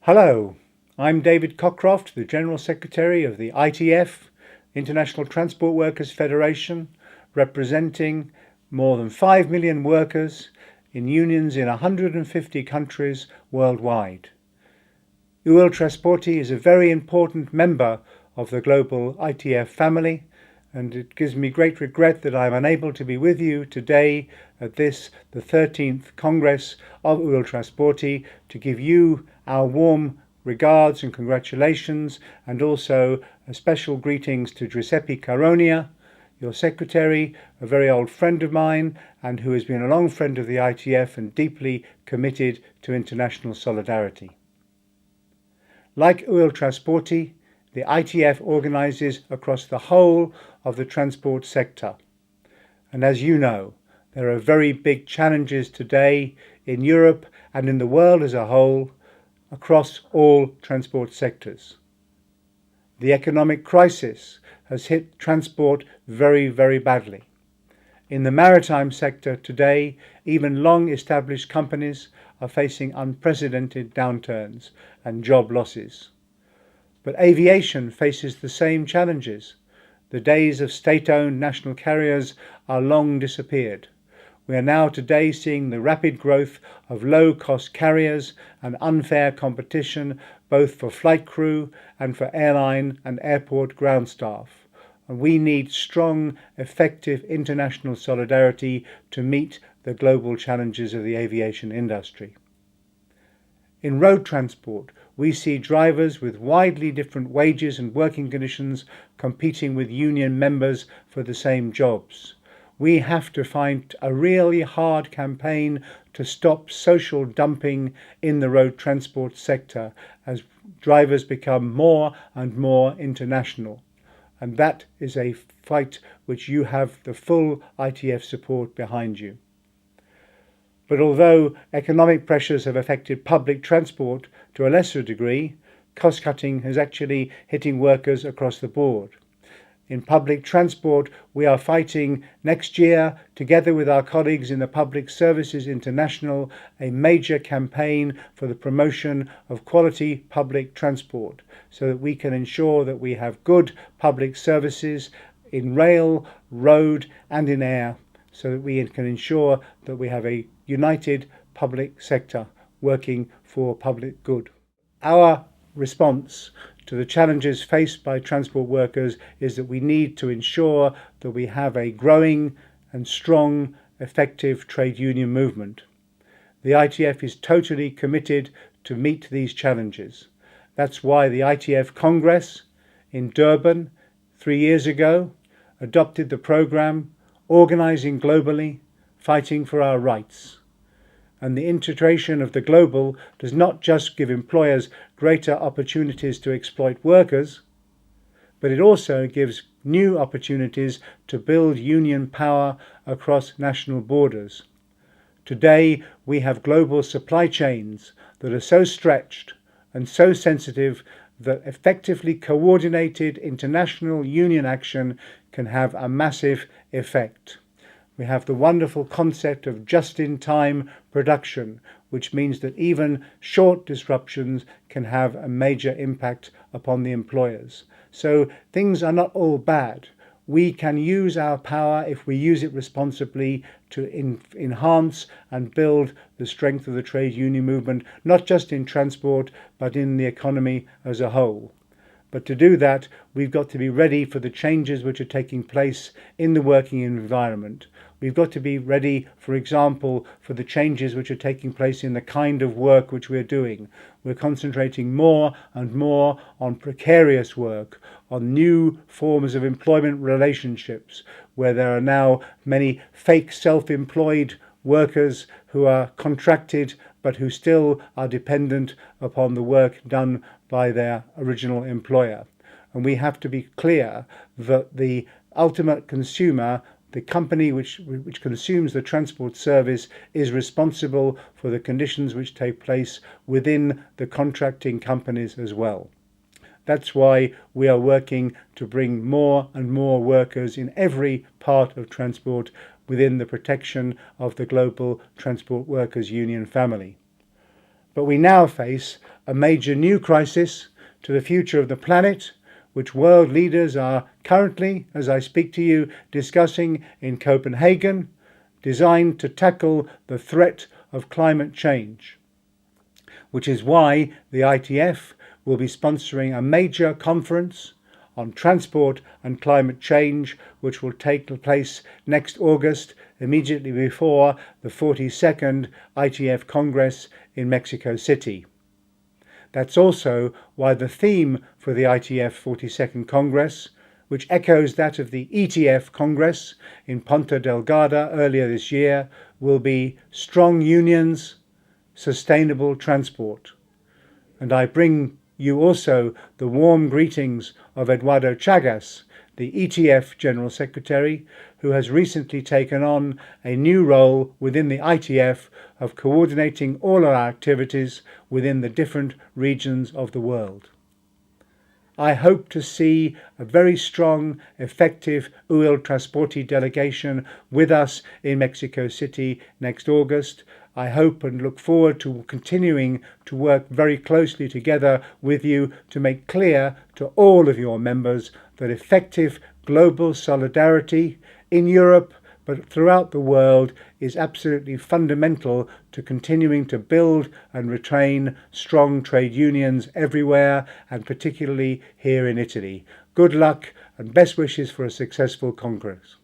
Hello, I'm David Cockcroft, the General Secretary of the ITF, International Transport Workers Federation, representing more than 5 million workers in unions in 150 countries worldwide. UL Trasporti is a very important member of the global ITF family, and it gives me great regret that I'm unable to be with you today at this, the 13th Congress of UL Trasporti, to give you our warm regards and congratulations, and also a special greetings to Giuseppe Caronia, your secretary, a very old friend of mine, and who has been a long friend of the ITF and deeply committed to international solidarity. Like UL Trasporti, the ITF organises across the whole of the transport sector. And as you know, there are very big challenges today in Europe and in the world as a whole across all transport sectors. The economic crisis has hit transport very, very badly. In the maritime sector today, even long-established companies are facing unprecedented downturns and job losses. But aviation faces the same challenges. The days of state-owned national carriers are long disappeared. We are now today seeing the rapid growth of low-cost carriers and unfair competition both for flight crew and for airline and airport ground staff. And we need strong, effective international solidarity to meet the global challenges of the aviation industry. In road transport, we see drivers with widely different wages and working conditions competing with union members for the same jobs. We have to find a really hard campaign to stop social dumping in the road transport sector as drivers become more and more international. And that is a fight which you have the full ITF support behind you. But although economic pressures have affected public transport to a lesser degree, cost-cutting is actually hitting workers across the board. In public transport, we are fighting next year, together with our colleagues in the Public Services International, a major campaign for the promotion of quality public transport, so that we can ensure that we have good public services in rail, road and in air, so that we can ensure that we have a united public sector working for public good. Our response to the challenges faced by transport workers is that we need to ensure that we have a growing and strong, effective trade union movement. The ITF is totally committed to meet these challenges. That's why the ITF Congress in Durban 3 years ago adopted the programme Organising Globally, Fighting for Our Rights. And the integration of the global does not just give employers greater opportunities to exploit workers, but it also gives new opportunities to build union power across national borders. Today, we have global supply chains that are so stretched and so sensitive that effectively coordinated international union action can have a massive effect. We have the wonderful concept of just-in-time production, which means that even short disruptions can have a major impact upon the employers. So things are not all bad. We can use our power, if we use it responsibly, to enhance and build the strength of the trade union movement, not just in transport, but in the economy as a whole. But to do that, we've got to be ready for the changes which are taking place in the working environment. We've got to be ready, for example, for the changes which are taking place in the kind of work which we're doing. We're concentrating more and more on precarious work, on new forms of employment relationships, where there are now many fake self-employed workers who are contracted but who still are dependent upon the work done by their original employer. And we have to be clear that the ultimate consumer, the company which consumes the transport service, is responsible for the conditions which take place within the contracting companies as well. That's why we are working to bring more and more workers in every part of transport within the protection of the global Transport Workers Union family. But we now face a major new crisis to the future of the planet, which world leaders are currently, as I speak to you, discussing in Copenhagen, designed to tackle the threat of climate change, which is why the ITF will be sponsoring a major conference on transport and climate change, which will take place next August, immediately before the 42nd ITF Congress in Mexico City. That's also why the theme for the ITF 42nd Congress, which echoes that of the ETF Congress in Ponta Delgada earlier this year, will be Strong Unions, Sustainable Transport. And I bring you also the warm greetings of Eduardo Chagas, the ETF General Secretary, who has recently taken on a new role within the ITF of coordinating all our activities within the different regions of the world. I hope to see a very strong, effective UIL Transporti delegation with us in Mexico City next August. I hope and look forward to continuing to work very closely together with you to make clear to all of your members that effective global solidarity in Europe but throughout the world is absolutely fundamental to continuing to build and retain strong trade unions everywhere, and particularly here in Italy. Good luck and best wishes for a successful Congress.